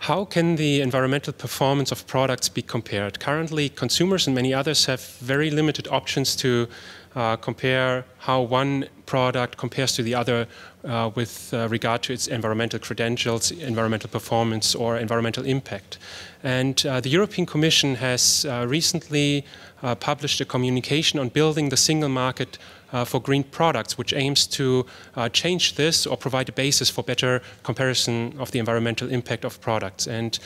how can the environmental performance of products be compared? Currently, consumers and many others have very limited options to compare how one product compares to the other with regard to its environmental credentials, environmental performance, or environmental impact. And the European Commission has recently published a communication on building the single market for green products, which aims to change this or provide a basis for better comparison of the environmental impact of products. And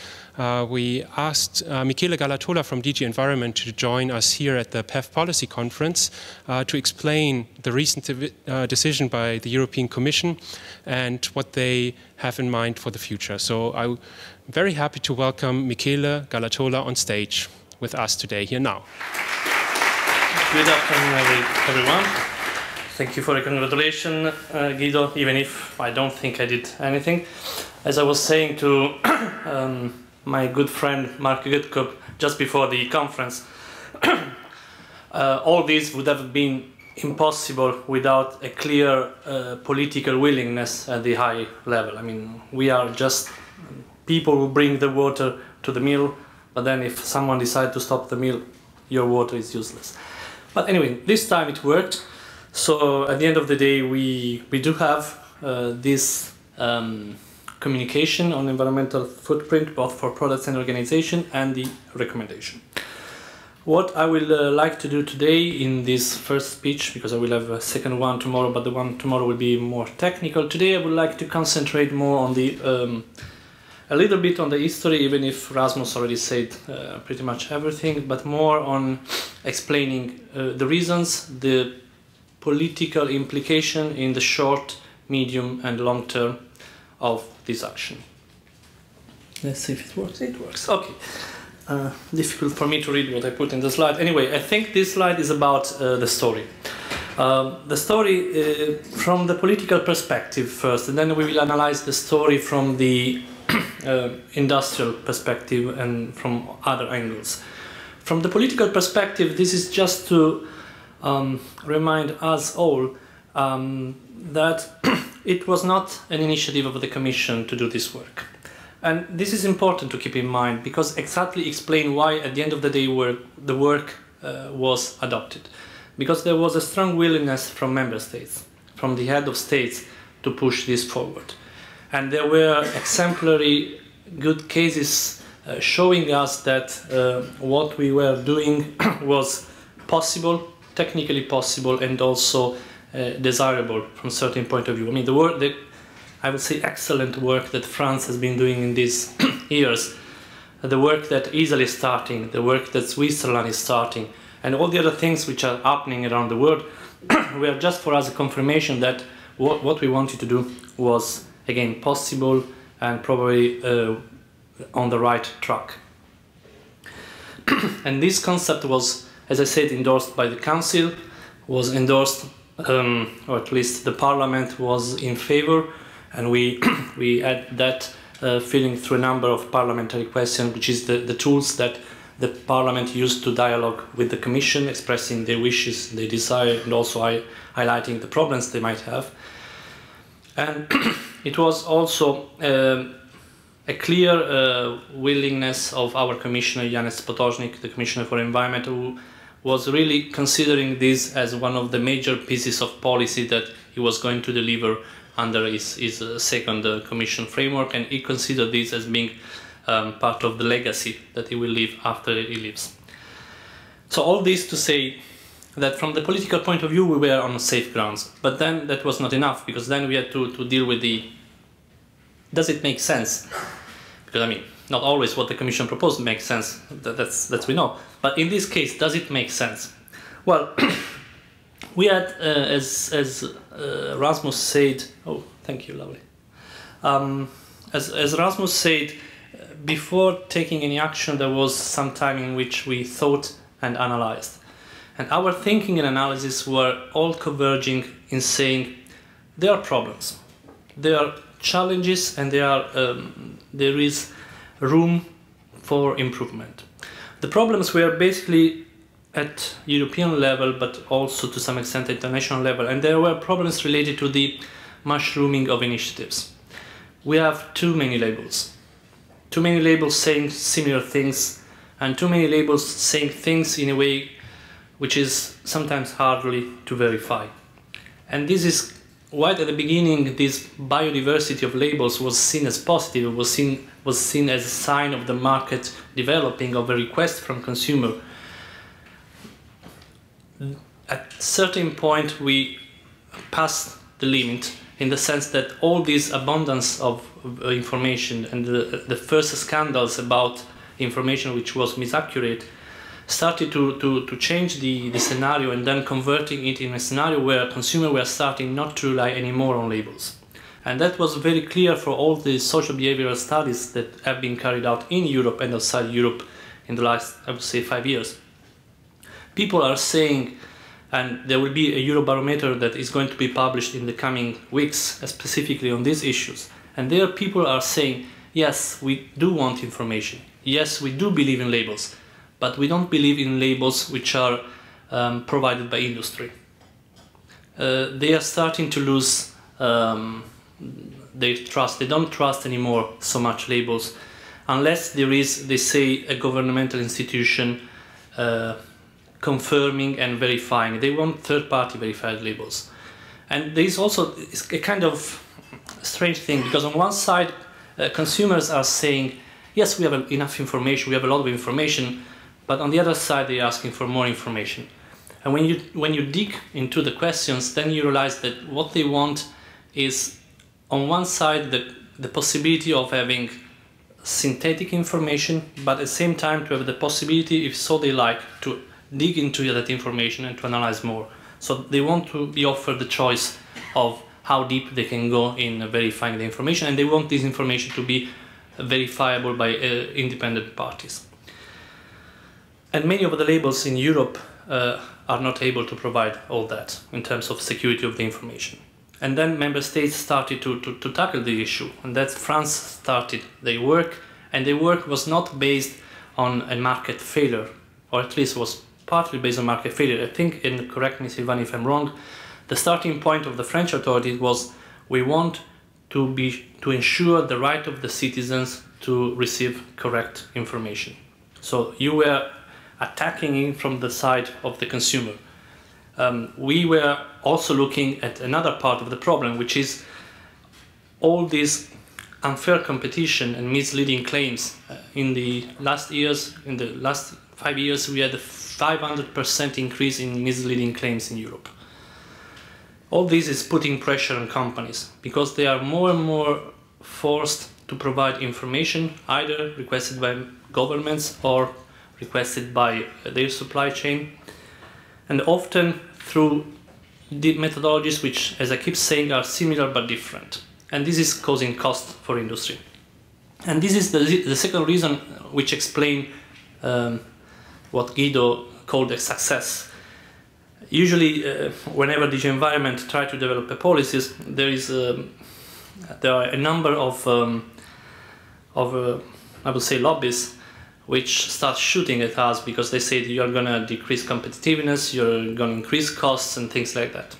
we asked Michele Galatola from DG Environment to join us here at the PEF Policy Conference to explain the recent decision by the European Commission and what they have in mind for the future. So I'm very happy to welcome Michele Galatola on stage with us today, here now. Good afternoon, everyone. Thank you for the congratulations, Guido, even if I don't think I did anything. As I was saying to my good friend Mark Goodcup just before the conference, all this would have been impossible without a clear political willingness at the high level. I mean, we are just people who bring the water to the mill, but then if someone decides to stop the mill, your water is useless. But anyway, this time it worked. So at the end of the day, we do have this communication on environmental footprint, both for products and organization, and the recommendation. What I will like to do today in this first speech, because I will have a second one tomorrow, but the one tomorrow will be more technical. Today I would like to concentrate more on the a little bit on the history, even if Rasmus already said pretty much everything, but more on explaining the reasons, the political implication in the short, medium and long term of this action. Let's see if it works. It works. Okay. Difficult for me to read what I put in the slide. Anyway, I think this slide is about the story. The story from the political perspective first, and then we will analyze the story from the industrial perspective and from other angles. From the political perspective, this is just to remind us all that it was not an initiative of the Commission to do this work. And this is important to keep in mind, because exactly explain why at the end of the day the work was adopted. Because there was a strong willingness from member states, from the head of states, to push this forward. And there were exemplary good cases showing us that what we were doing was possible, technically possible, and also desirable from a certain point of view. I mean, I would say excellent work that France has been doing in these years, the work that Italy is starting, the work that Switzerland is starting, and all the other things which are happening around the world were just for us a confirmation that what we wanted to do was, again, possible and probably on the right track. And this concept was, as I said, endorsed by the Council, was endorsed, or at least the Parliament was in favor, and we had that feeling through a number of parliamentary questions, which is the tools that the Parliament used to dialogue with the Commission, expressing their wishes, their desire, and also highlighting the problems they might have. And it was also a clear willingness of our Commissioner, Janez Potočnik, the Commissioner for Environment, who was really considering this as one of the major pieces of policy that he was going to deliver under his second Commission framework, and he considered this as being part of the legacy that he will leave after he leaves. So all this to say that from the political point of view we were on safe grounds, but then that was not enough, because then we had to deal with the does it make sense? Because I mean, not always what the Commission proposed makes sense, that's we know, but in this case, does it make sense? Well, we had, as Rasmus said, oh, thank you, lovely. As Rasmus said, before taking any action, there was some time in which we thought and analyzed. And our thinking and analysis were all converging in saying there are problems, there are challenges, and there is room for improvement. The problems were basically at European level, but also to some extent at international level, and there were problems related to the mushrooming of initiatives. We have too many labels. too many labels saying similar things, and too many labels saying things in a way which is sometimes hardly to verify. And this is why at the beginning this biodiversity of labels was seen as positive, was seen as a sign of the market developing, of a request from consumer. At a certain point we passed the limit, in the sense that all this abundance of information and the first scandals about information which was misaccurate started to change the scenario, and then converting it in a scenario where consumers were starting not to rely anymore on labels. And that was very clear for all the social behavioral studies that have been carried out in Europe and outside Europe in the last, I would say, 5 years. People are saying, and there will be a Eurobarometer that is going to be published in the coming weeks, specifically on these issues. And there people are saying, yes, we do want information. Yes, we do believe in labels, but we don't believe in labels which are provided by industry. They are starting to lose their trust. They don't trust anymore so much labels, unless there is, they say, a governmental institution confirming and verifying. They want third-party verified labels. And there is also a kind of strange thing, because on one side consumers are saying, yes, we have enough information, we have a lot of information, but on the other side they're asking for more information. And when you dig into the questions, then you realize that what they want is, on one side, the possibility of having synthetic information, but at the same time to have the possibility, if so they like, to dig into that information and to analyze more. So they want to be offered the choice of how deep they can go in verifying the information, and they want this information to be verifiable by independent parties. And many of the labels in Europe are not able to provide all that in terms of security of the information. And then member states started to tackle the issue, and that's France started their work, and their work was not based on a market failure, or at least was partly based on market failure. I think, and correct me Sylvain if I'm wrong, the starting point of the French authorities was, we want to ensure the right of the citizens to receive correct information. So you were attacking it from the side of the consumer. We were also looking at another part of the problem, which is all this unfair competition and misleading claims. In the last 5 years, we had a 500% increase in misleading claims in Europe. All this is putting pressure on companies, because they are more and more forced to provide information, either requested by governments or requested by their supply chain, and often through the methodologies which, as I keep saying, are similar but different. And this is causing cost for industry. And this is the second reason which explains what Guido called a success. Usually, whenever DG Environment try to develop policies, there are a number of I would say, lobbies which start shooting at us because they say you are going to decrease competitiveness, you're going to increase costs and things like that.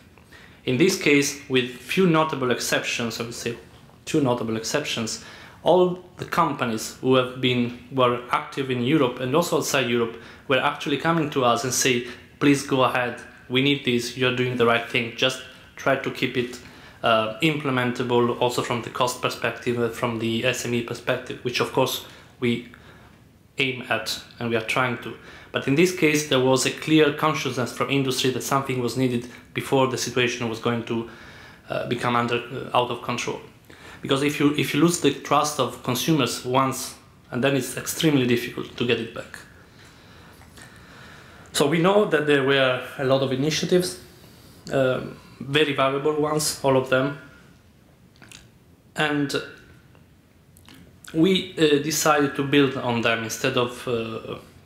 In this case, with few notable exceptions, I would say 2 notable exceptions, all the companies who were active in Europe and also outside Europe were actually coming to us and say, please go ahead, we need this, you're doing the right thing, just try to keep it implementable also from the cost perspective, from the SME perspective, which of course we aim at and we are trying to. But in this case there was a clear consciousness from industry that something was needed before the situation was going to become out of control. Because if you lose the trust of consumers once, and then it's extremely difficult to get it back. So we know that there were a lot of initiatives, very valuable ones, all of them, and we decided to build on them instead of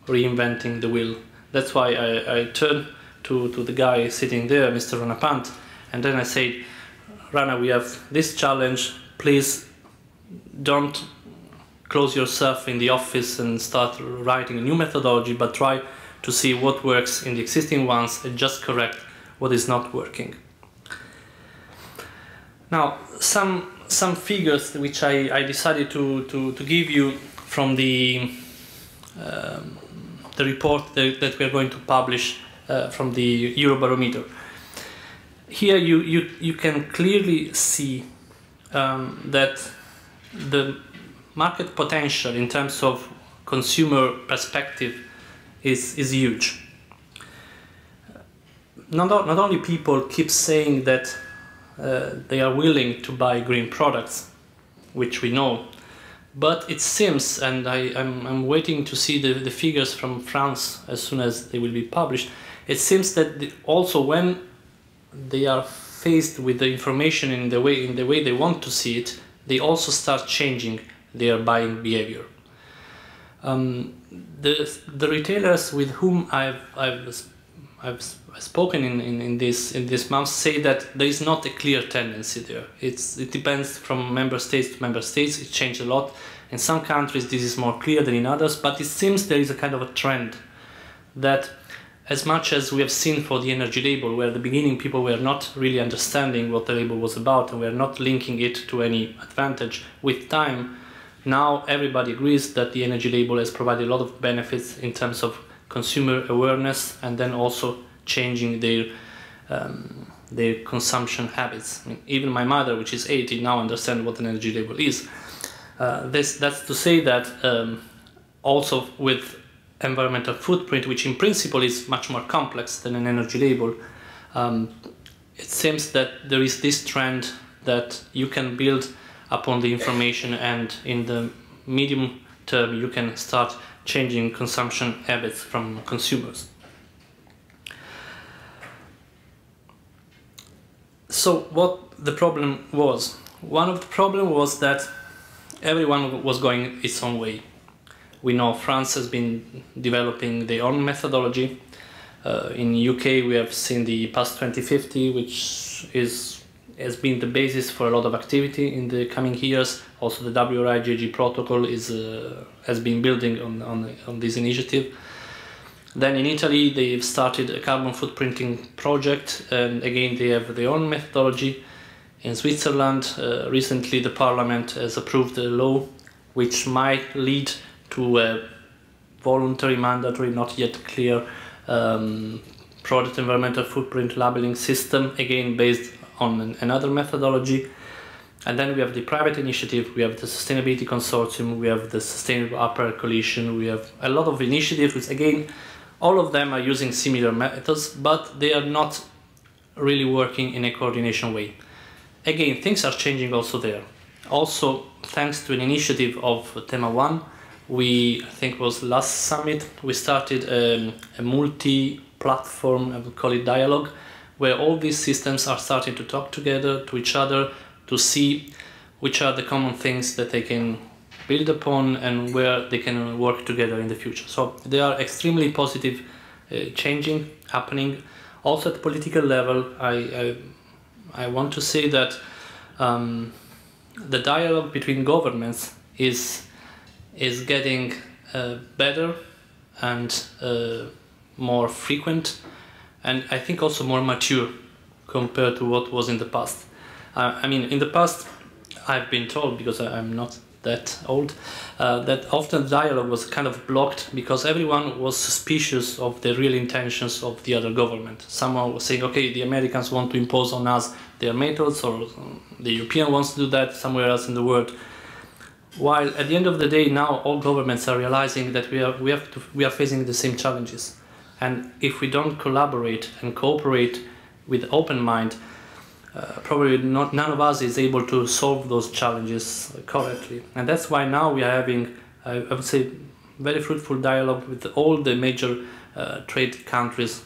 reinventing the wheel. That's why I turned to the guy sitting there, Mr. Ranapant, and then I said, Rana, we have this challenge, please don't close yourself in the office and start writing a new methodology, but try to see what works in the existing ones and just correct what is not working. Now, some figures which I decided to give you from the report that we are going to publish from the Eurobarometer. Here you can clearly see that the market potential in terms of consumer perspective is huge. Not only people keep saying that they are willing to buy green products, which we know, but it seems, and I'm waiting to see the figures from France as soon as they will be published, it seems that also when they are faced with the information in the way they want to see it, they also start changing their buying behavior. The retailers with whom I've spoken in this month say that there is not a clear tendency there. It depends from member states to member states. It changed a lot. In some countries this is more clear than in others, but it seems there is a kind of a trend that, as much as we have seen for the energy label, where at the beginning people were not really understanding what the label was about and were not linking it to any advantage, with time now everybody agrees that the energy label has provided a lot of benefits in terms of consumer awareness and then also changing their consumption habits. I mean, even my mother, which is 80, now understands what an energy label is. That's to say that also with environmental footprint, which in principle is much more complex than an energy label, it seems that there is this trend that you can build upon the information, and in the medium term you can start changing consumption habits from consumers. So what the problem was? One of the problems was that everyone was going its own way. We know France has been developing their own methodology. In UK we have seen the PAS 2050, which has been the basis for a lot of activity in the coming years. Also the WRI-GHG protocol has been building on this initiative. Then in Italy they've started a carbon footprinting project, and again they have their own methodology. In Switzerland recently the parliament has approved a law which might lead to a voluntary, mandatory, not yet clear product environmental footprint labeling system, again based on another methodology. And then we have the private initiative, we have the Sustainability Consortium, we have the Sustainable Upper Coalition, we have a lot of initiatives which, again, all of them are using similar methods, but they are not really working in a coordination way. Again, things are changing also there. Also, thanks to an initiative of Tema One, I think it was last summit, we started a multi-platform, I would call it dialogue, where all these systems are starting to talk together to each other to see which are the common things that they can build upon and where they can work together in the future. So they are extremely positive, happening. Also at political level, I want to say that the dialogue between governments is getting better and more frequent, and I think also more mature compared to what was in the past. I mean, in the past, I've been told, because I'm not that old, that often dialogue was kind of blocked because everyone was suspicious of the real intentions of the other government. Someone was saying, okay, the Americans want to impose on us their methods, or the European wants to do that somewhere else in the world. While at the end of the day, now all governments are realizing that we are facing the same challenges. And if we don't collaborate and cooperate with open mind, probably none of us is able to solve those challenges correctly. And that's why now we are having, I would say, very fruitful dialogue with all the major trade countries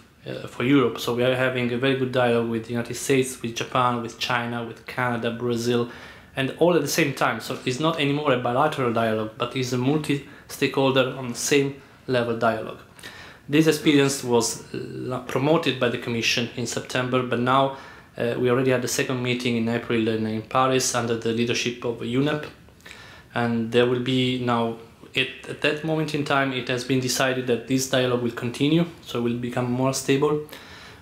for Europe. So we are having a very good dialogue with the United States, with Japan, with China, with Canada, Brazil, and all at the same time. So it's not anymore a bilateral dialogue, but it's a multi-stakeholder on the same level dialogue. This experience was promoted by the Commission in September, but now we already had the second meeting in April in Paris under the leadership of UNEP, and there will be now, at that moment in time, it has been decided that this dialogue will continue, so it will become more stable.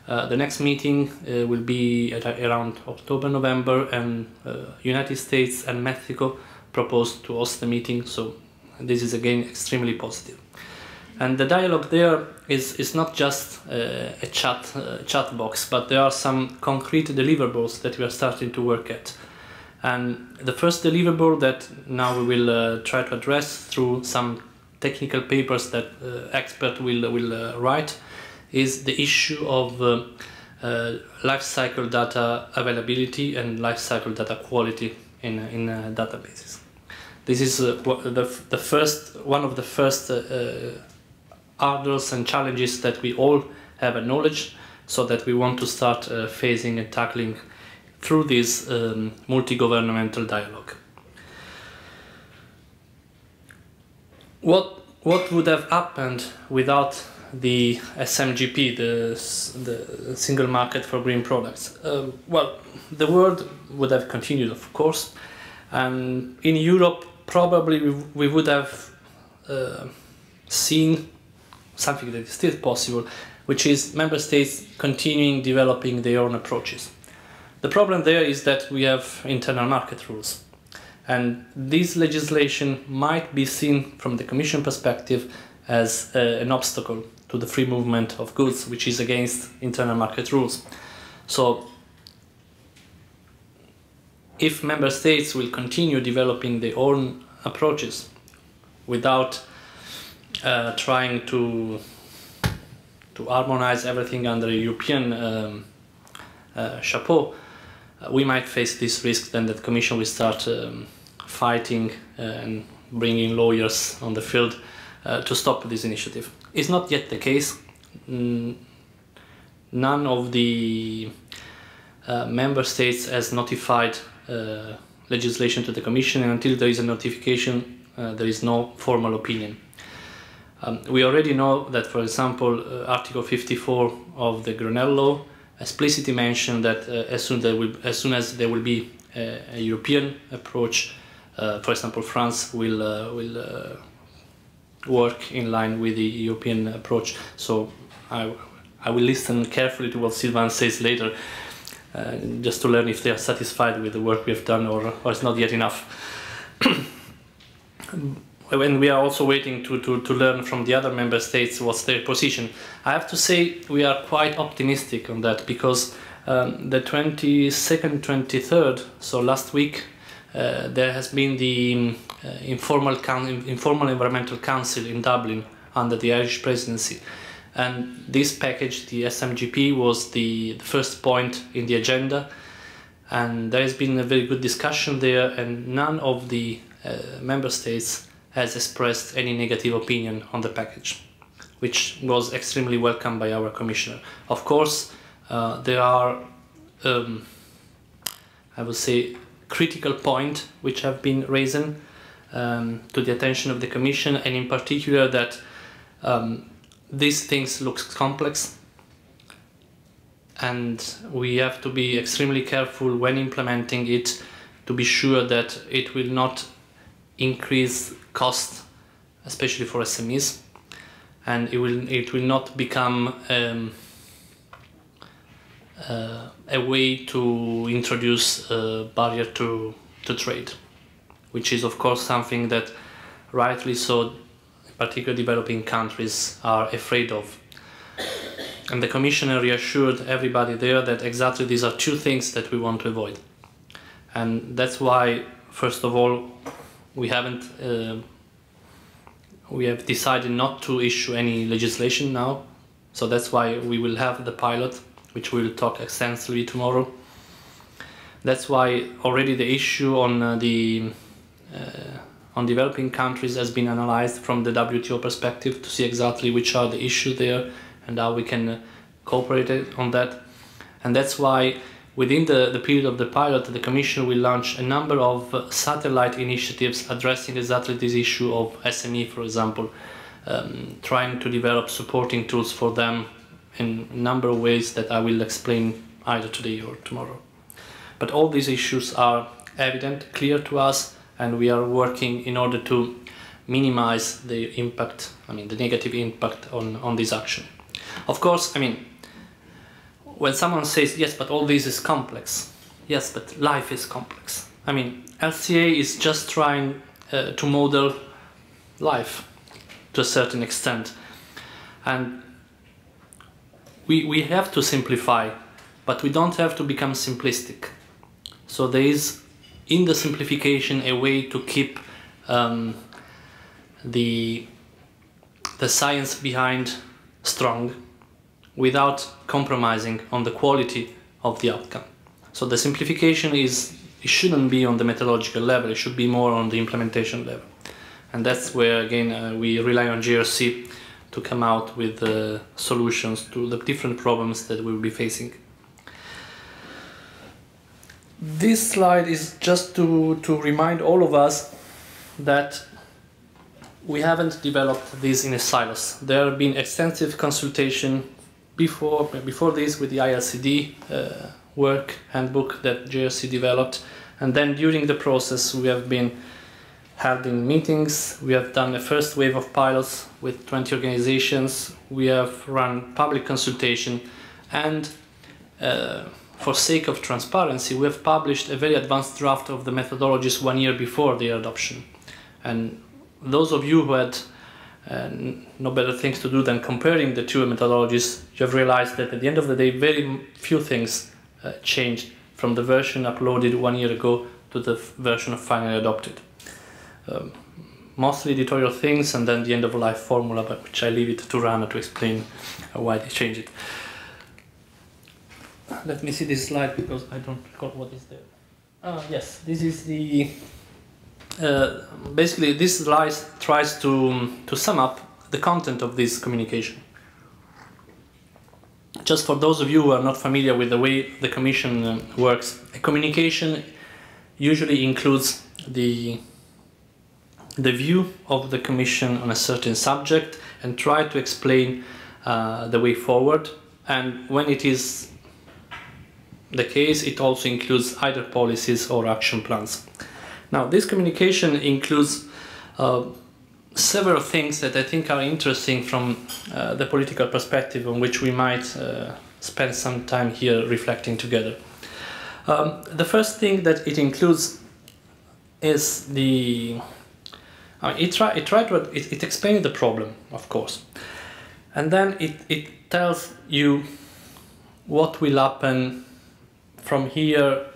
The next meeting will be around October, November, and United States and Mexico proposed to host the meeting, so This is again extremely positive. And the dialogue there is not just a chat box, but there are some concrete deliverables that we are starting to work at. And the first deliverable that now we will try to address through some technical papers that experts will write is the issue of life cycle data availability and life cycle data quality in databases. This is one of the first hurdles and challenges that we all have acknowledged, so that we want to start facing and tackling through this multi-governmental dialogue. What would have happened without the SMGP, the single market for green products? Well, the world would have continued, of course, and in Europe probably we would have seen something that is still possible, which is member states continuing developing their own approaches. The problem there is that we have internal market rules, and this legislation might be seen from the Commission perspective as an obstacle to the free movement of goods, which is against internal market rules. So if member states will continue developing their own approaches without trying to harmonize everything under a European chapeau, we might face this risk then that the Commission will start fighting and bringing lawyers on the field to stop this initiative. It's not yet the case. None of the member states has notified legislation to the Commission, and until there is a notification, there is no formal opinion. We already know that, for example, Article 54 of the Grenelle Law explicitly mentioned that as soon as there will be a European approach, for example, France will work in line with the European approach. So I will listen carefully to what Sylvain says later, just to learn if they are satisfied with the work we have done or it's not yet enough. When we are also waiting to learn from the other member states what's their position. I have to say we are quite optimistic on that, because the 22nd, 23rd, so last week, there has been the informal environmental council in Dublin under the Irish presidency, and this package, the SMGP, was the first point in the agenda, and there has been a very good discussion there, and none of the member states has expressed any negative opinion on the package, which was extremely welcomed by our Commissioner. Of course, there are, I would say, critical points which have been risen to the attention of the Commission, and in particular that these things look complex, and we have to be extremely careful when implementing it to be sure that it will not increase cost, especially for SMEs, and it will not become a way to introduce a barrier to trade, which is of course something that rightly so, particularly developing countries, are afraid of. And the Commissioner reassured everybody there that exactly these are two things that we want to avoid. And that's why, first of all, we have decided not to issue any legislation now. So that's why we will have the pilot, which we will talk extensively tomorrow. That's why already the issue on developing countries has been analyzed from the WTO perspective to see exactly which are the issues there and how we can cooperate on that. And that's why within the period of the pilot, the Commission will launch a number of satellite initiatives addressing exactly this issue of SME, for example, trying to develop supporting tools for them in a number of ways that I will explain either today or tomorrow. But all these issues are evident, clear to us, and we are working in order to minimize the impact, the negative impact on this action. Of course, when someone says, yes, but all this is complex. Yes, but life is complex. LCA is just trying to model life to a certain extent. And we have to simplify, but we don't have to become simplistic. So there is in the simplification a way to keep the science behind strong without compromising on the quality of the outcome. So the simplification it shouldn't be on the methodological level, it should be more on the implementation level. And that's where, again, we rely on JRC to come out with solutions to the different problems that we'll be facing. This slide is just to remind all of us that we haven't developed this in a silos. There have been extensive consultation before this with the ILCD work handbook that JRC developed, and then during the process we have been holding meetings, we have done a first wave of pilots with 20 organizations, we have run public consultation, and for sake of transparency we have published a very advanced draft of the methodologies 1 year before their adoption. And those of you who had no better things to do than comparing the two methodologies, you have realized that at the end of the day very few things changed from the version uploaded 1 year ago to the version finally adopted. Mostly editorial things, and then the end of life formula, but which I leave it to Rana to explain why they changed it. Let me see this slide because I don't recall what is there. Yes, this is the basically this slide tries to sum up the content of this communication. Just for those of you who are not familiar with the way the Commission works, a communication usually includes the view of the Commission on a certain subject and try to explain the way forward. And when it is the case, it also includes either policies or action plans. Now, this communication includes several things that I think are interesting from the political perspective on which we might spend some time here reflecting together. The first thing that it includes is it explains the problem, of course, and then it tells you what will happen from here,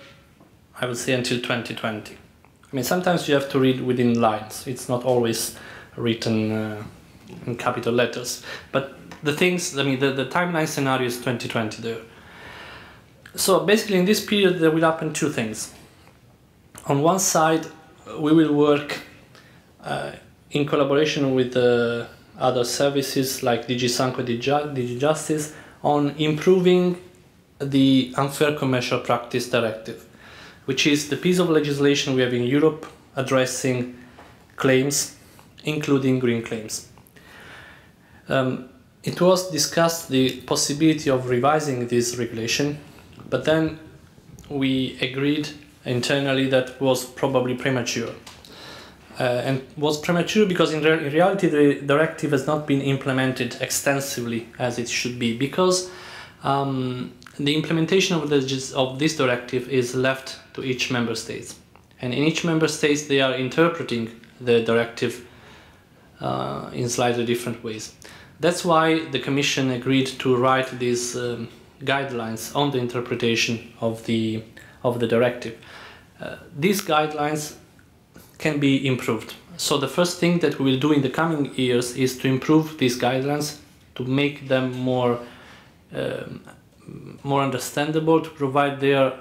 I would say, until 2020. I mean, sometimes you have to read within lines. It's not always written in capital letters. But the things, I mean, the timeline scenario is 2020 there. So basically in this period there will happen two things. On one side, we will work in collaboration with other services like DG Sanco, DG Justice, on improving the Unfair Commercial Practice Directive, which is the piece of legislation we have in Europe addressing claims, including green claims. It was discussed the possibility of revising this regulation, but then we agreed internally that was probably premature. And was premature because in reality the directive has not been implemented extensively as it should be, because the implementation of this directive is left to each member state. And in each member state they are interpreting the directive in slightly different ways. That's why the Commission agreed to write these guidelines on the interpretation of the directive. These guidelines can be improved. So the first thing that we will do in the coming years is to improve these guidelines, to make them more understandable, to provide their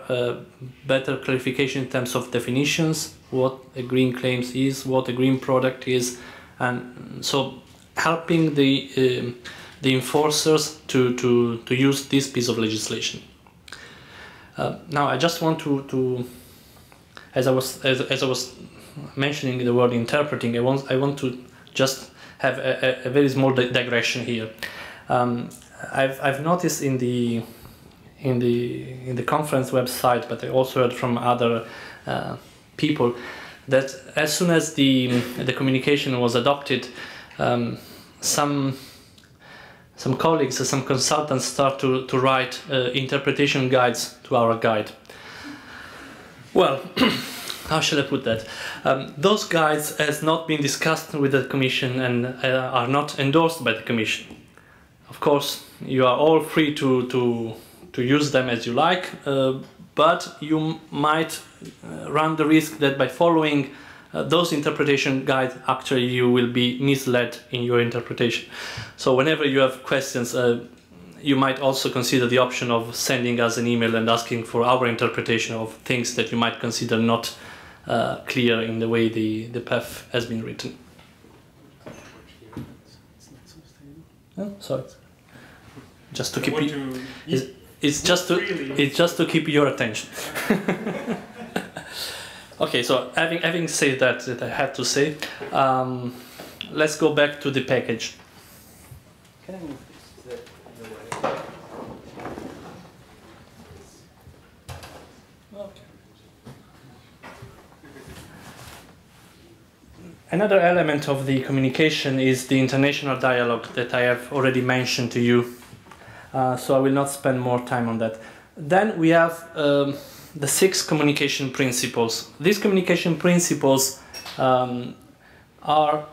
better clarification in terms of definitions, what a green claim is, what a green product is, and so helping the enforcers to use this piece of legislation. Now I just want to as I was mentioning the word interpreting, I want to just have a very small digression here. I've noticed in the conference website, but I also heard from other people that as soon as the communication was adopted, some colleagues, some consultants start to write interpretation guides to our guide. Well, how shall I put that? Those guides has not been discussed with the Commission and are not endorsed by the Commission. Of course, you are all free to use them as you like, but you might run the risk that by following those interpretation guides, actually you will be misled in your interpretation. So whenever you have questions, you might also consider the option of sending us an email and asking for our interpretation of things that you might consider not clear in the way the PEF has been written. Oh, sorry. Just to keep it's just to keep your attention. Okay, so having said that I had to say, let's go back to the package. Can I move this the way? Okay. Another element of the communication is the international dialogue that I have already mentioned to you. So I will not spend more time on that. Then we have the 6 communication principles. These communication principles are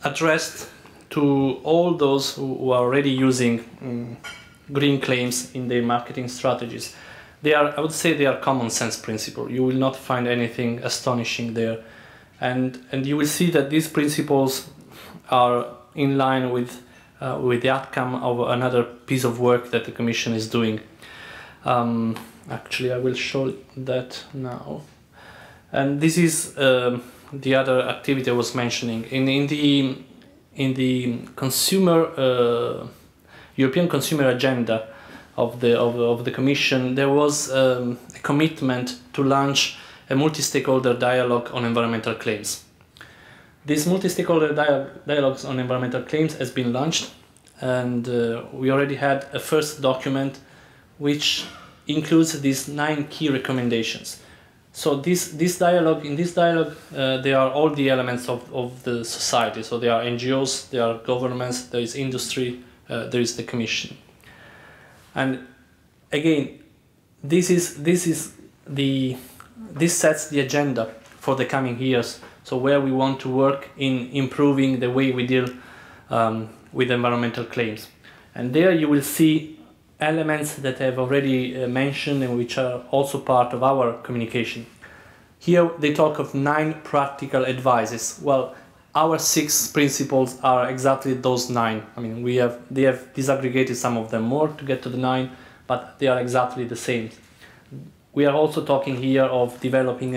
addressed to all those who are already using green claims in their marketing strategies. They are, I would say, they are common sense principles. You will not find anything astonishing there, and you will see that these principles are in line with the outcome of another piece of work that the Commission is doing. Actually, I will show that now. And this is the other activity I was mentioning. In the consumer European consumer agenda of the Commission, there was a commitment to launch a multi-stakeholder dialogue on environmental claims. This multi-stakeholder dialogues on environmental claims has been launched, and we already had a first document which includes these 9 key recommendations. So in this dialogue, there are all the elements of the society. So there are NGOs, there are governments, there is industry, there is the Commission. And again, this sets the agenda for the coming years. So where we want to work in improving the way we deal with environmental claims. And there you will see elements that I've already mentioned and which are also part of our communication. Here they talk of 9 practical advices. Well, our 6 principles are exactly those 9. I mean, they have disaggregated some of them more to get to the 9, but they are exactly the same. We are also talking here of developing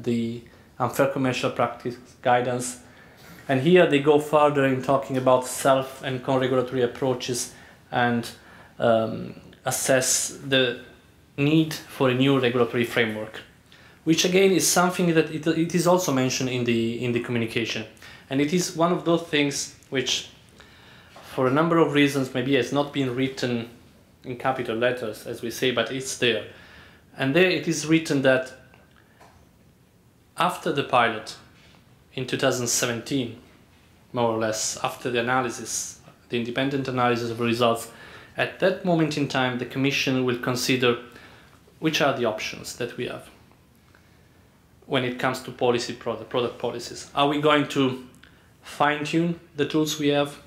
the unfair commercial practice guidance, and here they go further in talking about self and co-regulatory approaches and assess the need for a new regulatory framework, which again is something that it is also mentioned in the communication, and it is one of those things which, for a number of reasons, maybe has not been written in capital letters, as we say, but it's there. And there it is written that after the pilot in 2017, more or less, after the analysis, the independent analysis of results, at that moment in time the Commission will consider which are the options that we have when it comes to product policies. Are we going to fine-tune the tools we have?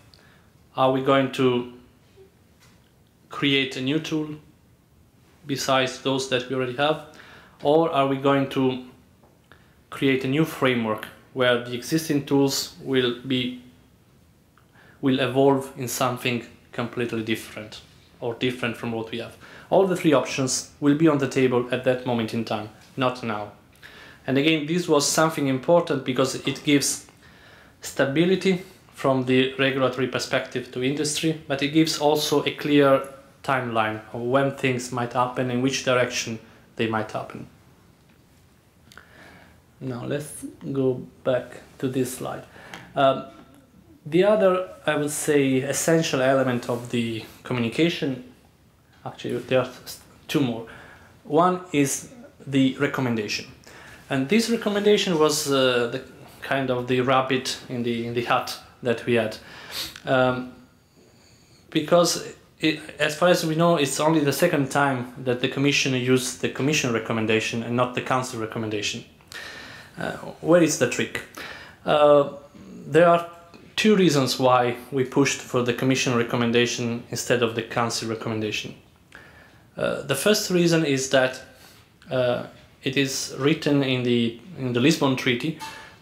Are we going to create a new tool besides those that we already have? Or are we going to create a new framework where the existing tools will evolve in something completely different or different from what we have? All the 3 options will be on the table at that moment in time, not now. And again, this was something important because it gives stability from the regulatory perspective to industry, but it gives also a clear timeline of when things might happen, in which direction they might happen. Now let's go back to this slide. The other, I would say, essential element of the communication, actually there are 2 more. One is the recommendation. And this recommendation was the kind of the rabbit in the hat that we had. Because as far as we know, it's only the second time that the Commission used the Commission recommendation and not the Council recommendation. Where is the trick? There are two reasons why we pushed for the Commission recommendation instead of the Council recommendation. The first reason is that it is written in the Lisbon Treaty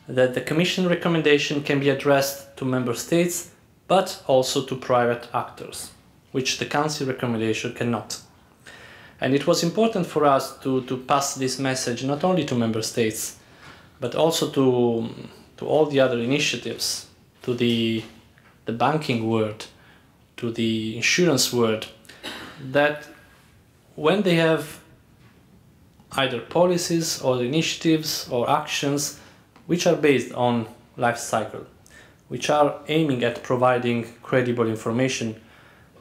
that the Commission recommendation can be addressed to Member States, but also to private actors, which the Council recommendation cannot. And it was important for us to pass this message not only to Member States, but also to all the other initiatives, to the banking world, to the insurance world, that when they have either policies or initiatives or actions which are based on life cycle, which are aiming at providing credible information,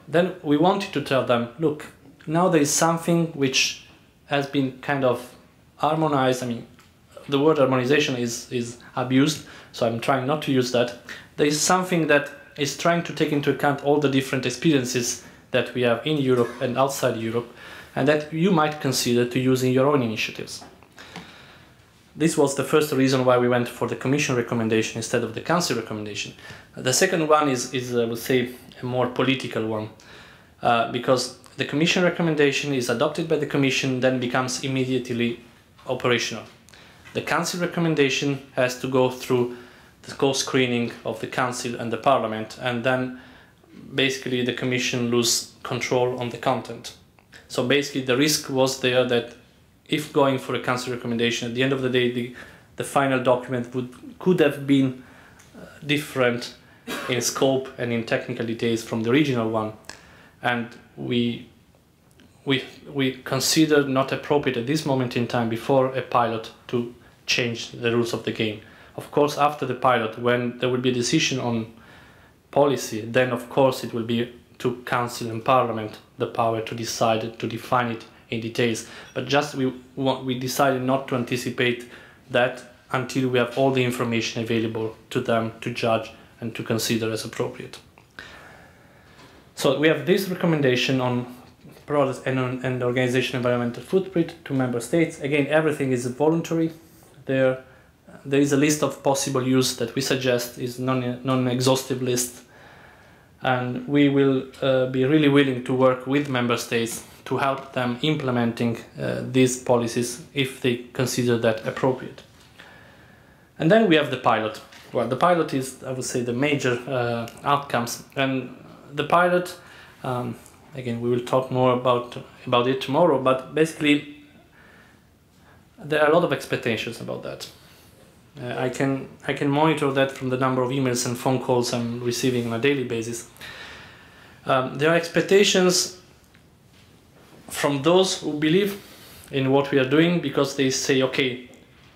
then we wanted to tell them, look, now there is something which has been kind of harmonized. I mean, the word harmonization is abused, so I'm trying not to use that. There is something that is trying to take into account all the different experiences that we have in Europe and outside Europe, and that you might consider to use in your own initiatives. This was the first reason why we went for the Commission recommendation instead of the Council recommendation. The second one is I would say, a more political one, because the Commission recommendation is adopted by the Commission, then becomes immediately operational. The Council recommendation has to go through the co-screening of the Council and the Parliament, and then basically the Commission lose control on the content. So basically the risk was there that if going for a Council recommendation, at the end of the day, the final document could have been different in scope and in technical details from the original one, and we considered not appropriate at this moment in time before a pilot to change the rules of the game. Of course, after the pilot, when there will be a decision on policy, then of course it will be to Council and Parliament the power to decide, to define it in details. But just we decided not to anticipate that until we have all the information available to them to judge and to consider as appropriate. So we have this recommendation on product and organization environmental footprint to Member States. Again, everything is voluntary. There is a list of possible use that we suggest is non-exhaustive list, and we will be really willing to work with Member States to help them implementing these policies if they consider that appropriate. And then we have the pilot. Well, the pilot is, I would say, the major outcomes, and the pilot, again, we will talk more about it tomorrow, but basically there are a lot of expectations about that. I can monitor that from the number of emails and phone calls I'm receiving on a daily basis. There are expectations from those who believe in what we are doing, because they say, okay,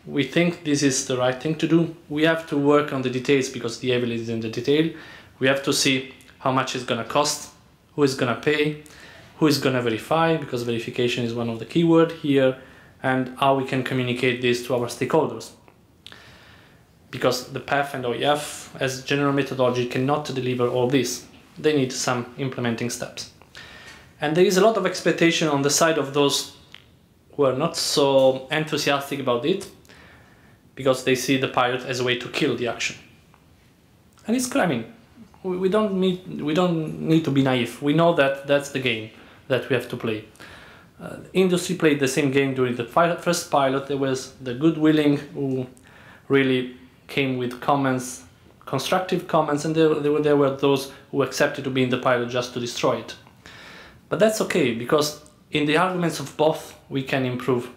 we think this is the right thing to do. We have to work on the details because the evil is in the detail. We have to see how much it's going to cost, who is going to pay, who is going to verify, because verification is one of the key words here, and how we can communicate this to our stakeholders. Because the PEF and OEF as general methodology cannot deliver all this. They need some implementing steps. And there is a lot of expectation on the side of those who are not so enthusiastic about it, because they see the pilot as a way to kill the action. And it's clear, I mean, we don't need to be naive. We know that that's the game that we have to play. Industry played the same game during the first pilot. There was the good willing who really came with comments, constructive comments, and there were those who accepted to be in the pilot just to destroy it. But that's okay, because in the arguments of both we can improve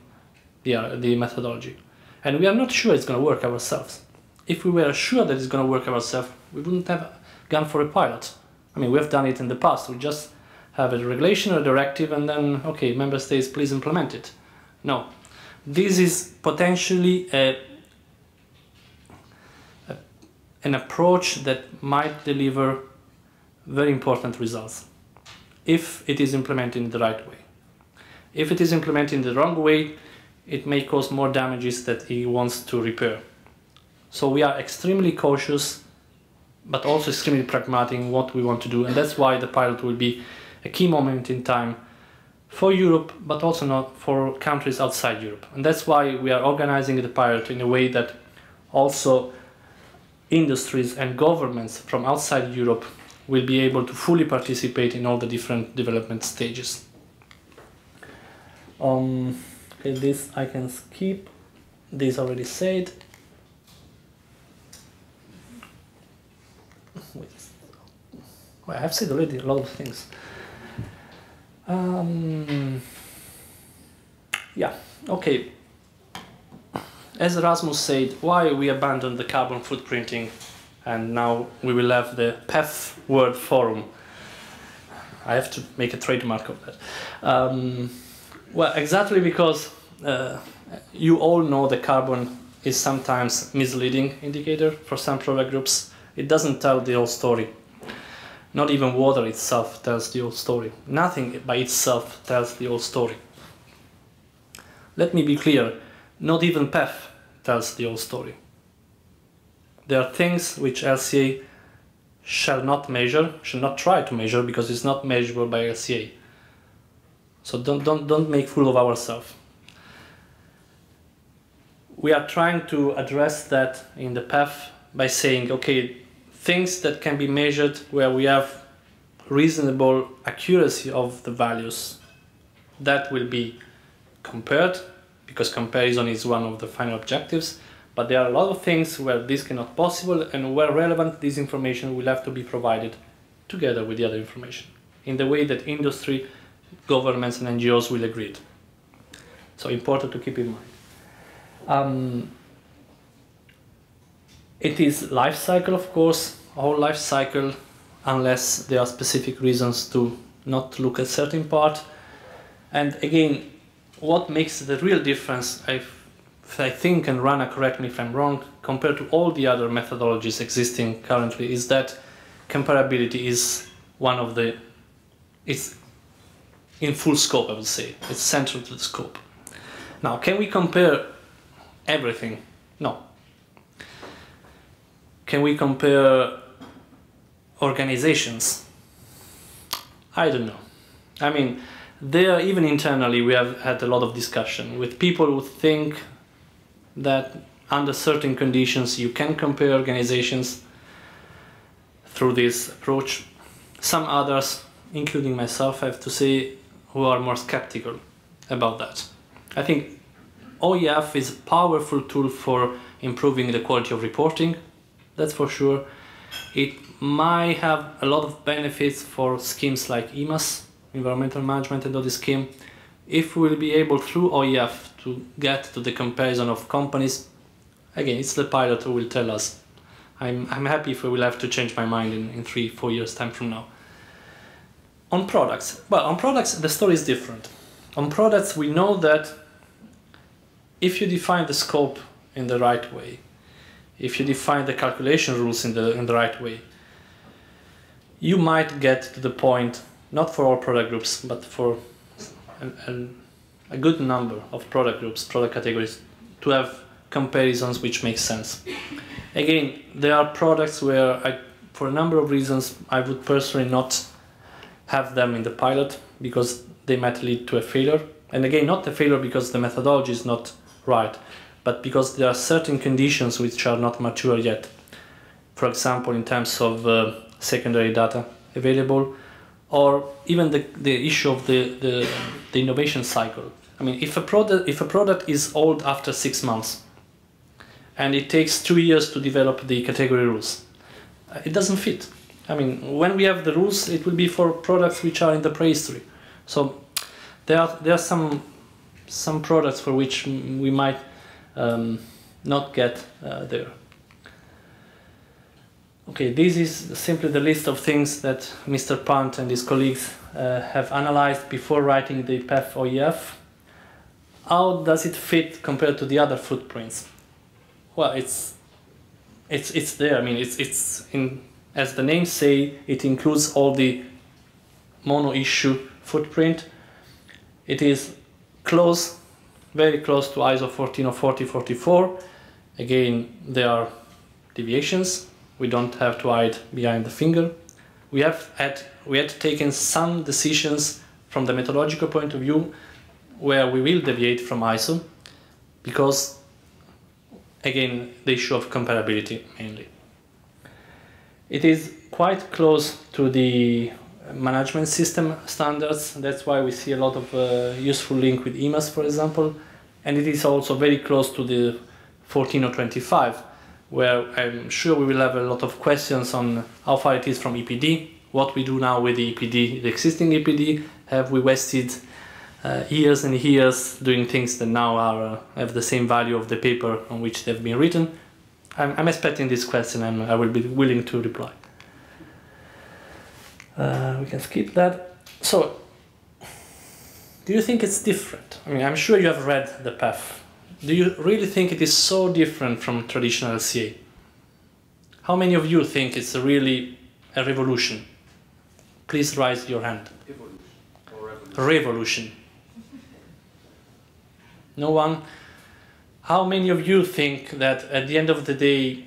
the methodology. And we are not sure it's going to work ourselves. If we were sure that it's going to work ourselves, we wouldn't have gone for a pilot. I mean, we have done it in the past. We just have a regulation or a directive and then, okay, Member States, please implement it. No. This is potentially an approach that might deliver very important results if it is implemented in the right way. If it is implemented in the wrong way, it may cause more damages that he wants to repair. So we are extremely cautious, but also extremely pragmatic in what we want to do, and that's why the pilot will be a key moment in time for Europe, but also not for countries outside Europe. And that's why we are organizing the pilot in a way that also industries and governments from outside Europe will be able to fully participate in all the different development stages. Okay, this I can skip. This already said. Well, I have said already a lot of things. Yeah, okay. As Erasmus said, why we abandoned the carbon footprinting and now we will have the PEF World Forum. I have to make a trademark of that. Well, exactly because you all know the carbon is sometimes misleading indicator for some product groups. It doesn't tell the whole story. Not even water itself tells the whole story. Nothing by itself tells the whole story. Let me be clear, not even PEF tells the whole story. There are things which LCA shall not measure, shall not try to measure, because it's not measurable by LCA. So don't make fool of ourselves. We are trying to address that in the PEF by saying, okay, things that can be measured where we have reasonable accuracy of the values, that will be compared, because comparison is one of the final objectives. But there are a lot of things where this cannot possible, and where relevant, this information will have to be provided together with the other information in the way that industry, governments and NGOs will agree. So important to keep in mind. It is life cycle, of course, whole life cycle, unless there are specific reasons to not look at certain part. And again, what makes the real difference, I think, and Rana, correct me if I'm wrong, compared to all the other methodologies existing currently, is that comparability is one of the, it's in full scope, I would say. It's central to the scope. Now, can we compare everything? No. Can we compare organizations? I don't know. I mean, there, even internally, we have had a lot of discussion with people who think that under certain conditions you can compare organizations through this approach. Some others, including myself, I have to say, who are more skeptical about that. I think OEF is a powerful tool for improving the quality of reporting, that's for sure. It might have a lot of benefits for schemes like EMAS, Environmental Management and Audit Scheme. If we will be able through OEF to get to the comparison of companies, again, it's the pilot who will tell us. I'm happy if we will have to change my mind in 3-4 years time from now. On products, well, on products the story is different. On products we know that if you define the scope in the right way, if you define the calculation rules in the right way, you might get to the point, not for all product groups, but for a good number of product groups, product categories, to have comparisons which make sense. Again, there are products where, for a number of reasons, I would personally not have them in the pilot because they might lead to a failure. And again, not a failure because the methodology is not right, but because there are certain conditions which are not mature yet. For example, in terms of secondary data available, or even the issue of the innovation cycle. I mean, if a product is old after 6 months, and it takes 2 years to develop the category rules, it doesn't fit. I mean, when we have the rules, it will be for products which are in the prehistory. So there are some products for which we might not get there. Okay, this is simply the list of things that Mr. Pant and his colleagues have analyzed before writing the PEF OEF. How does it fit compared to the other footprints? Well, it's there. I mean, it's in, as the name say, it includes all the mono-issue footprint. It is close, very close to ISO 14044. Again, there are deviations. We don't have to hide behind the finger. we had taken some decisions from the methodological point of view where we will deviate from ISO because, again, the issue of comparability mainly. It is quite close to the management system standards. That's why we see a lot of useful link with EMAS, for example. And it is also very close to the 14 or 25, where I'm sure we will have a lot of questions on how far it is from EPD, what we do now with the EPD, the existing EPD. Have we wasted years and years doing things that now are, have the same value of the paper on which they've been written? I'm expecting this question and I will be willing to reply. We can skip that. So, do you think it's different? I mean, I'm sure you have read the PEF. Do you really think it is so different from traditional LCA? How many of you think it's really a revolution? Please raise your hand. Evolution or revolution? Revolution. No one? How many of you think that at the end of the day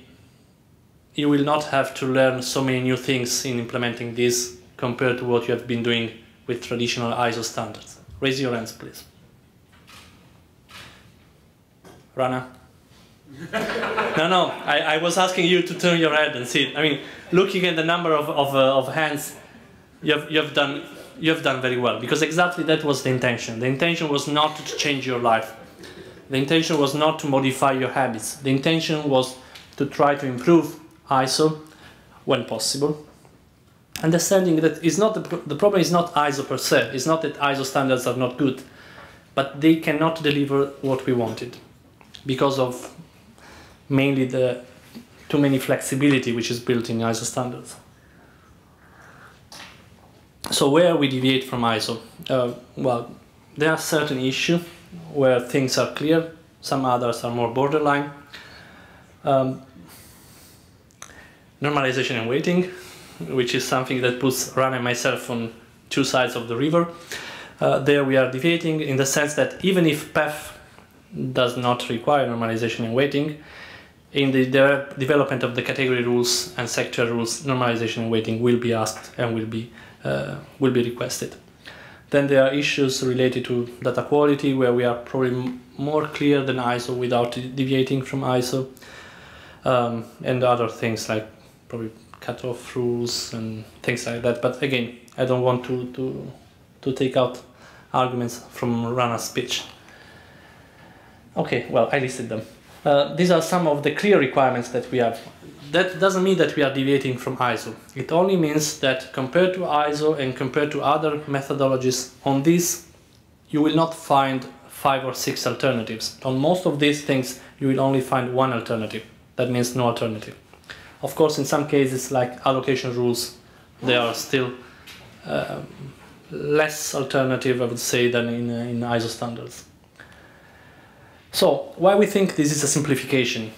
you will not have to learn so many new things in implementing this compared to what you have been doing with traditional ISO standards? Raise your hands, please. Rana? No, I was asking you to turn your head and see it. I mean, looking at the number of hands, you have done very well, because exactly that was the intention. The intention was not to change your life. The intention was not to modify your habits. The intention was to try to improve ISO when possible. Understanding that is not the problem is not ISO per se. It's not that ISO standards are not good, but they cannot deliver what we wanted because of mainly the too many flexibility which is built in ISO standards. So where we deviate from ISO? Well, there are certain issues where things are clear, some others are more borderline. Normalization and weighting, which is something that puts Rana and myself on two sides of the river. There we are deviating in the sense that even if PEF does not require normalization and weighting, in the development of the category rules and sector rules, normalization and weighting will be asked and will be requested. Then there are issues related to data quality, where we are probably more clear than ISO without deviating from ISO, and other things like probably cutoff rules and things like that. But again, I don't want to take out arguments from Rana's speech. Okay, well, I listed them. These are some of the clear requirements that we have. That doesn't mean that we are deviating from ISO. It only means that compared to ISO and compared to other methodologies on this, you will not find 5 or 6 alternatives. On most of these things, you will only find one alternative. That means no alternative. Of course, in some cases, like allocation rules, they are still less alternative, I would say, than in ISO standards. So, why we think this is a simplification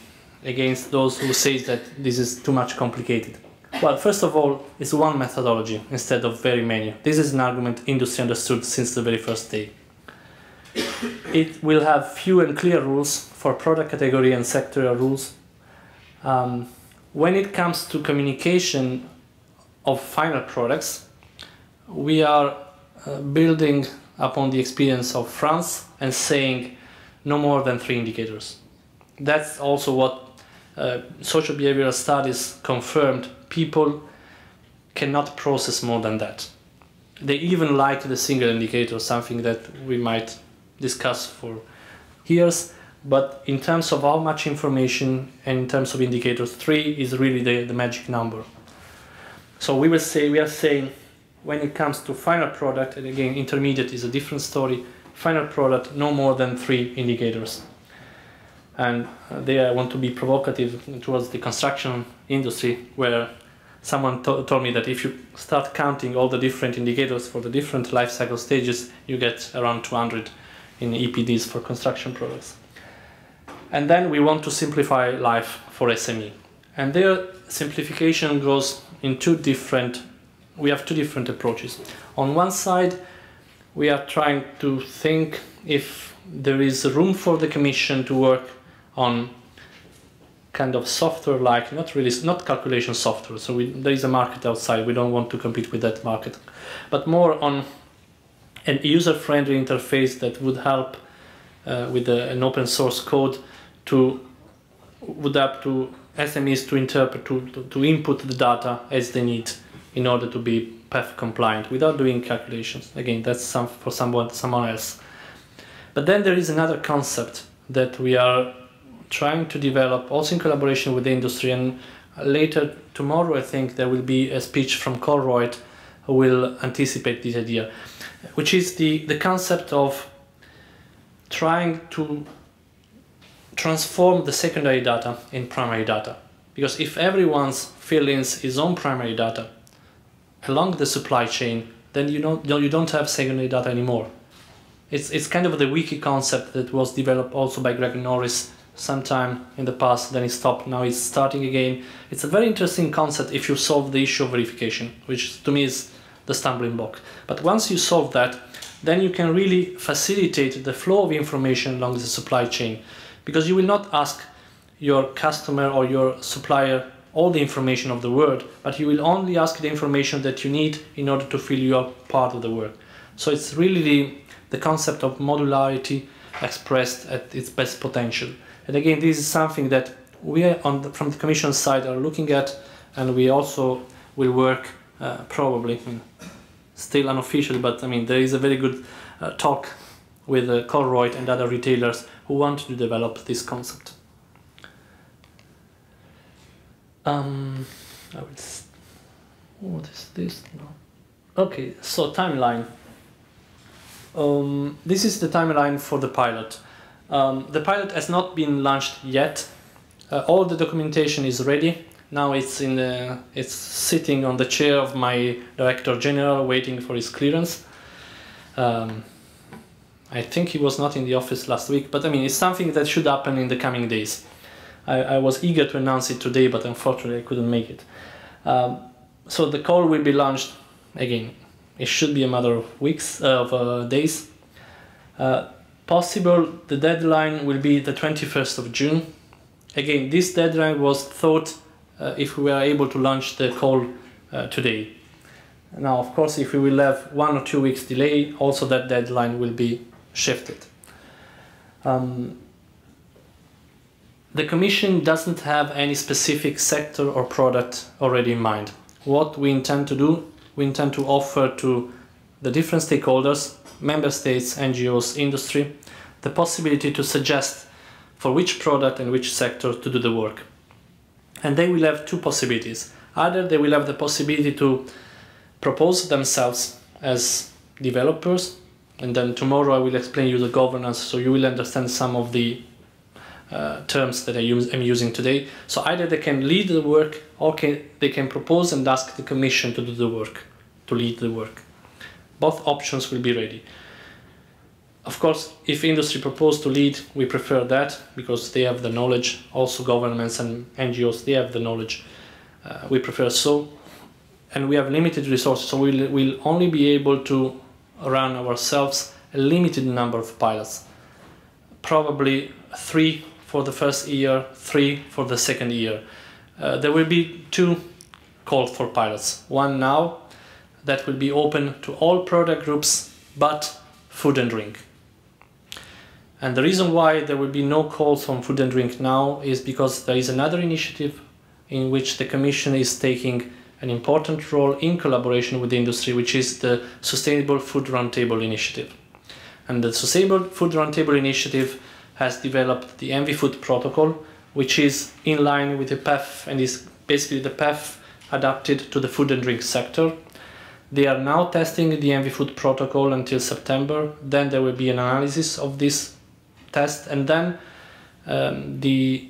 against those who say that this is too much complicated? Well, first of all, it's one methodology instead of very many. This is an argument industry understood since the very first day. It will have few and clear rules for product category and sectorial rules. When it comes to communication of final products, we are building upon the experience of France and saying no more than 3 indicators. That's also what social behavioral studies confirmed. People cannot process more than that. They even like the single indicator, something that we might discuss for years, but in terms of how much information and in terms of indicators, 3 is really the magic number. So we are saying when it comes to final product, and again intermediate is a different story, final product no more than 3 indicators. And there I want to be provocative towards the construction industry, where someone told me that if you start counting all the different indicators for the different life cycle stages, you get around 200 in EPDs for construction products. And then we want to simplify life for SME. And their simplification goes in we have 2 different approaches. On one side, we are trying to think if there is room for the Commission to work on kind of software-like, not calculation software. So there is a market outside. We don't want to compete with that market, but more on an user-friendly interface that would help with an open source code would help to SMEs to interpret, to input the data as they need in order to be PEF compliant without doing calculations. Again, that's for someone else. But then there is another concept that we are trying to develop also in collaboration with the industry, and later tomorrow I think there will be a speech from Colruyt who will anticipate this idea, which is the concept of trying to transform the secondary data in primary data. Because if everyone fills in his own primary data along the supply chain, then you don't have secondary data anymore. It's kind of the wiki concept that was developed also by Greg Norris sometime in the past, then it stopped, now it's starting again. It's a very interesting concept if you solve the issue of verification, which to me is the stumbling block. But once you solve that, then you can really facilitate the flow of information along the supply chain, because you will not ask your customer or your supplier all the information of the world, but you will only ask the information that you need in order to fill your part of the work. So it's really the concept of modularity expressed at its best potential. And again, this is something that we are from the Commission side are looking at, and we also will work probably, still unofficially, but I mean there is a very good talk with Colruyt and other retailers who want to develop this concept. What is this? No. Okay, so timeline. This is the timeline for the pilot. The pilot has not been launched yet. All the documentation is ready. Now it's sitting on the chair of my Director General waiting for his clearance. I think he was not in the office last week, but I mean, it's something that should happen in the coming days. I was eager to announce it today, but unfortunately I couldn't make it. So the call will be launched again. It should be a matter of weeks, days. Possible, the deadline will be the 21st of June. Again, this deadline was thought if we were able to launch the call today. Now, of course, if we will have 1 or 2 weeks delay, also that deadline will be shifted. The Commission doesn't have any specific sector or product already in mind. What we intend to do, we intend to offer to the different stakeholders, member states, NGOs, industry, the possibility to suggest for which product and which sector to do the work. And they will have two possibilities. Either they will have the possibility to propose themselves as developers, and then tomorrow I will explain you the governance so you will understand some of the terms that I'm using today. So either they can lead the work, or they can propose and ask the Commission to do the work, to lead the work. Both options will be ready. Of course, if industry propose to lead, we prefer that because they have the knowledge. Also governments and NGOs, they have the knowledge. We prefer so. And we have limited resources, so we'll only be able to run ourselves a limited number of pilots. Probably 3 for the first year, 3 for the second year. There will be 2 calls for pilots. One now that will be open to all product groups but food and drink. And the reason why there will be no calls on food and drink now is because there is another initiative in which the Commission is taking an important role in collaboration with the industry, which is the Sustainable Food Roundtable Initiative. And the Sustainable Food Roundtable Initiative has developed the EnviFood protocol, which is in line with the PEF and is basically the PEF adapted to the food and drink sector. They are now testing the EnviFood protocol until September. Then there will be an analysis of this test, and then the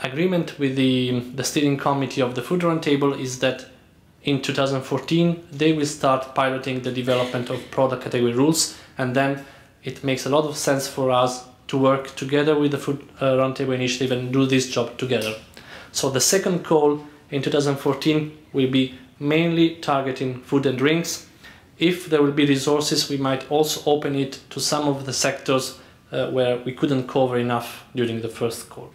agreement with the steering committee of the Food Roundtable is that in 2014 they will start piloting the development of product category rules, and then it makes a lot of sense for us to work together with the Food Roundtable Initiative and do this job together. So the second call in 2014 will be mainly targeting food and drinks. If there will be resources, we might also open it to some of the sectors where we couldn't cover enough during the first call.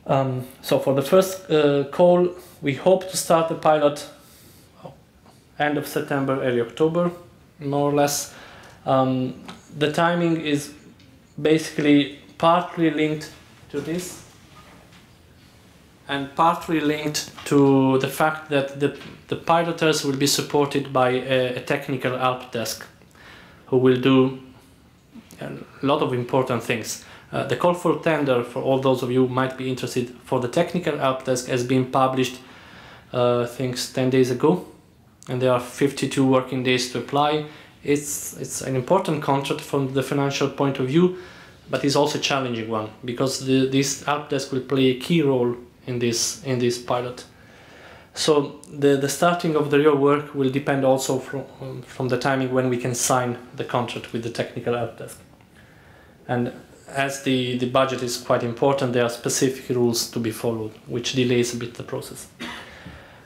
So for the first call, we hope to start the pilot end of September, early October, more or less. The timing is basically partly linked to this and partly linked to the fact that the piloters will be supported by a technical help desk who will do a lot of important things. The call for tender, for all those of you who might be interested, for the technical help desk has been published I think 10 days ago, and there are 52 working days to apply. It's an important contract from the financial point of view, but it's also a challenging one because this help desk will play a key role in this pilot. So the starting of the real work will depend also from the timing when we can sign the contract with the technical help desk. And as the budget is quite important, there are specific rules to be followed, which delays a bit the process.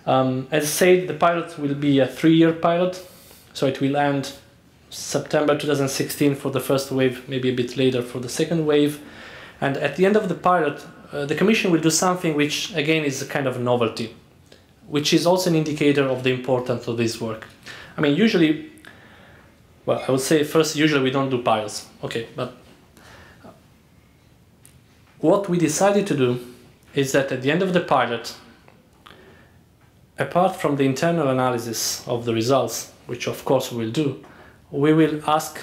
As I said, the pilot will be a 3-year pilot, so it will end September 2016 for the first wave, maybe a bit later for the second wave. And at the end of the pilot, the Commission will do something which, again, is a kind of novelty, which is also an indicator of the importance of this work. I mean, usually, well, I would say first, usually we don't do pilots, okay, but what we decided to do is that at the end of the pilot, apart from the internal analysis of the results, which of course we will do, we will ask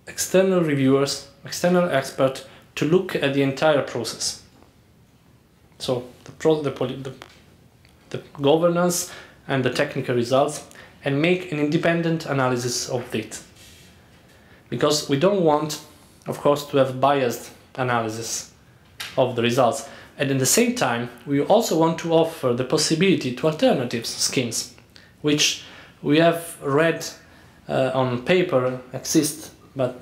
external reviewers, external experts, to look at the entire process. So the governance and the technical results, and make an independent analysis of it. Because we don't want, of course, to have biased analysis of the results. And at the same time, we also want to offer the possibility to alternative schemes, which we have read on paper exist, but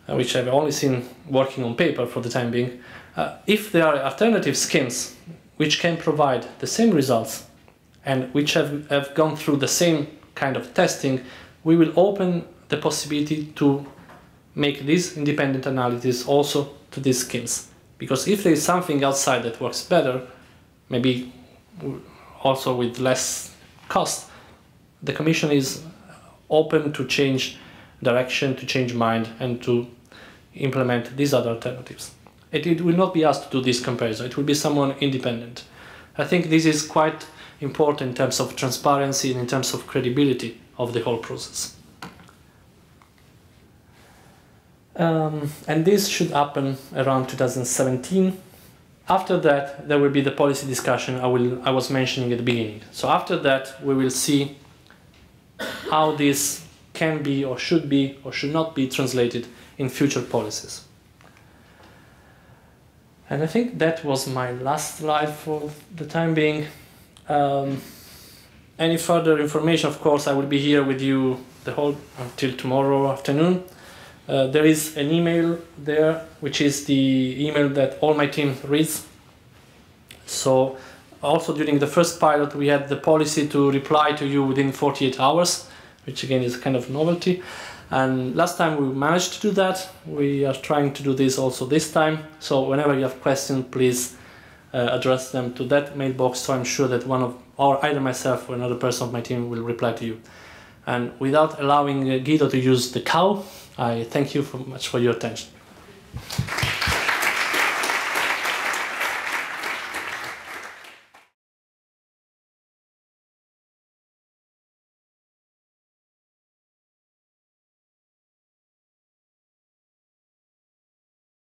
which I've only seen working on paper for the time being. If there are alternative schemes which can provide the same results and which have gone through the same kind of testing, we will open the possibility to make this independent analysis also to these schemes. Because if there is something outside that works better, maybe also with less cost, the Commission is open to change direction, to change mind, and to implement these other alternatives. It will not be asked to do this comparison, it will be someone independent. I think this is quite important in terms of transparency and in terms of credibility of the whole process. And this should happen around 2017. After that, there will be the policy discussion I was mentioning at the beginning. So after that, we will see how this can be or should not be translated in future policies. And I think that was my last slide for the time being. Any further information, of course, I will be here with you until tomorrow afternoon. There is an email there, which is the email that all my team reads. So also during the first pilot, we had the policy to reply to you within 48 hours, which again is a kind of novelty. And last time we managed to do that. We are trying to do this also this time. So whenever you have questions, please address them to that mailbox, so I'm sure that or either myself or another person of my team will reply to you. And without allowing Guido to use the cow, I thank you much for your attention.